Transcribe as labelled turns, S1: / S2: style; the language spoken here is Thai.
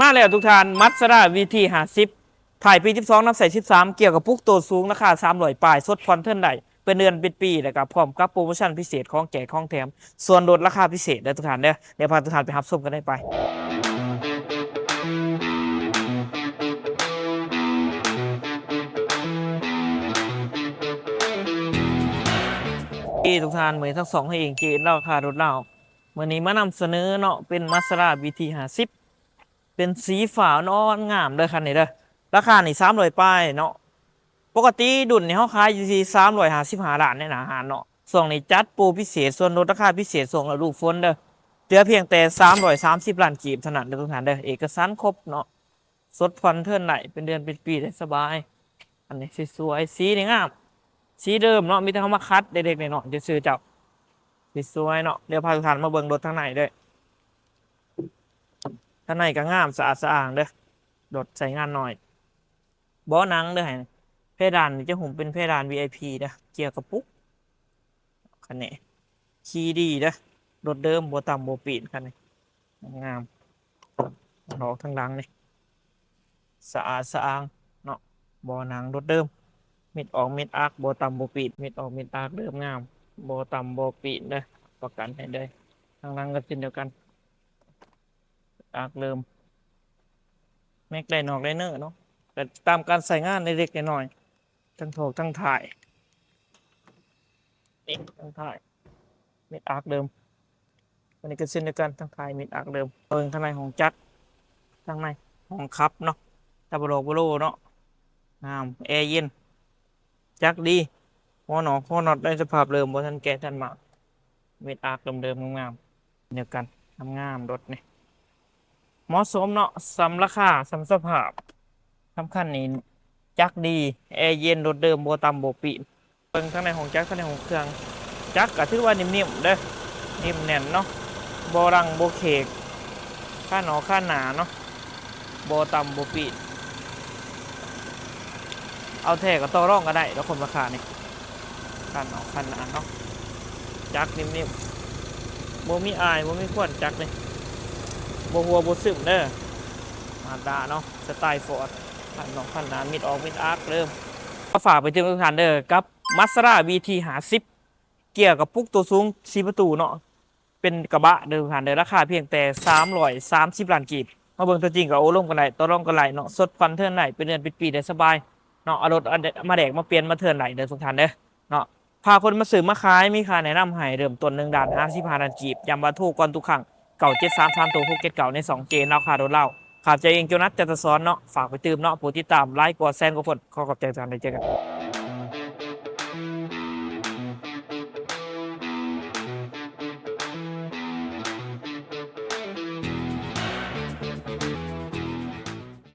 S1: มาแล้วทุกท่านมัสดาวีที50ถ่ายปี12น้ำใส่13เกี่ยวกับปุ๊กตัวสูงราคา300ปลายสดผ่อนเทิร์นได้เป็นเดือนเป็นปีแล้วก็พร้อมกับโปรโมชั่นพิเศษของแจกของแถมส่วนลดราคาพิเศษเด้อทุกท่านเด้อเดี๋ยวพาทุกท่านไปรับชมกันได้ไปทุกท่านเหมือนทั้งสองให้เองเจนราคารถเล่าเมื่อนี้มานำเสนอเนาะเป็นมัสดาวีที50เป็นสีฟ้านอนงามเด้อคันนี้เด้อราคานี่300ป้ายเนาะปกติดุลนี่เขาขายอยู่ที่355 ล้านในอาหารเนาะส่งในจัดโปรพิเศษส่วนลดราคาพิเศษส่งฤดูฝนเด้อเหลือเพียงแต่330 ล้านกีบเท่านั้นเด้อทุกท่านเด้อเอกสารครบเนาะสดผ่อนเทิร์นไหนเป็นเดือนเป็นปีได้สบายอันนี้สวยๆสีนี่งามสีเดิมเนาะมีแต่เขามาคัดเด็กๆหน่อยๆจะซื้อเจ้าสวยๆเนาะเดี๋ยวพาทุกท่านมาเบิ่งรถทางไหนด้วยทางในก็งามสะอาดสะอ้างเด้อรถใช้งานหน่อยเบาะหนังเด้อเพดานจะหุ่มเป็นเพดาน VIP เด้อเกียร์กระปุกคันนี้คีย์ดีเด้อรถเดิมโบต่ำโบปีนคันนี้งามดอกทั้งหลังนี่สะอาดสะอ้างเนาะเบาะหนังรถเดิมมิดออกมิดอาร์คโบต่ำโบปีนมิดออกมิดอาร์คเดิมงามโบต่ำโบปีนเด้อประกันให้ได้ทั้งหลังก็เช่นเดียวกันอาร์คเดิมแม็กไดนอกไดเนอร์เนาะแต่ตามการใส่งานในเล็กน้อยทั้งโถกทั้งถ่ายนี่ทั้งถ่ายมิดอาร์คเดิมวันนี้ก็เช่นเดียวกันทั้งถ่ายมิดอาร์คเดิมเปิงข้างในของจักรข้างในของคับเนาะตาบโลโบโลเนาะงามแอร์เย็นจักรดีหัวหนอกหัวน็อตได้สภาพเดิมบนทันแกทันมามิดอาร์คเดิมๆงามเดียวกันทำงามรถนี่เหมาะสมเนาะสำราคาสำสภาพสำคัญนี่จักดีแอร์เย็นรถเดิมโบต่ำโบปีนเบิ่งข้างในของจักรข้างในของเครื่องจักรก็ถือว่านิ่มๆเด้อนิ่มแน่นเนาะโบรังโบเคกข้าหนอข้าหนาเนาะโบต่ำโบปีนเอาแท้ก็ต่อรองก็ได้แล้วคนราคานี่ข้าหนอข้าหนาเนาะจักรนิ่มๆโบมีอายโบมีขวัญจักรนี่โบหัวโบซึมเด้อมาดาเนาะสไตล์ฟอร์ดขันหนอขันหนามิดออกมิดอาร์คเริ่มก็ฝากไปถึงทุกท่านเด้อกับมัสด้า VT 50เกี่ยวกับปุ๊กตัวสูง4ประตูเนาะเป็นกระบะเดิมผ่านเดินราคาเพียงแต่330 ล้านกีบมาเบิ่งตัวจริงกับโอ้ลงกันไหลตัวร่องกันไหลเนาะสดฟันเทิร์นไหลเป็นเดือนเป็นปีได้สบายเนาะเอารถมาแดกมาเปลี่ยนมาเทิร์นไหลเดินทุกท่านเด้อเนาะพาคนมาซื้อมาขายมีค่าแนะนำให้เริ่มต้น1 ด่าน55 ล้านกีบย้ำว่าถูกก่อนทุกครั้ง9733ตัว6 7เก่าใน2เกณฑ์ราคาโดนเล่าขาดใจเองเจ้านัดจะซ้อนเนาะฝากไปตืมเนาะผู้ติดตามไลค์กดแซนกดฝนขอขอบใจทุกท่านได้เจอกัน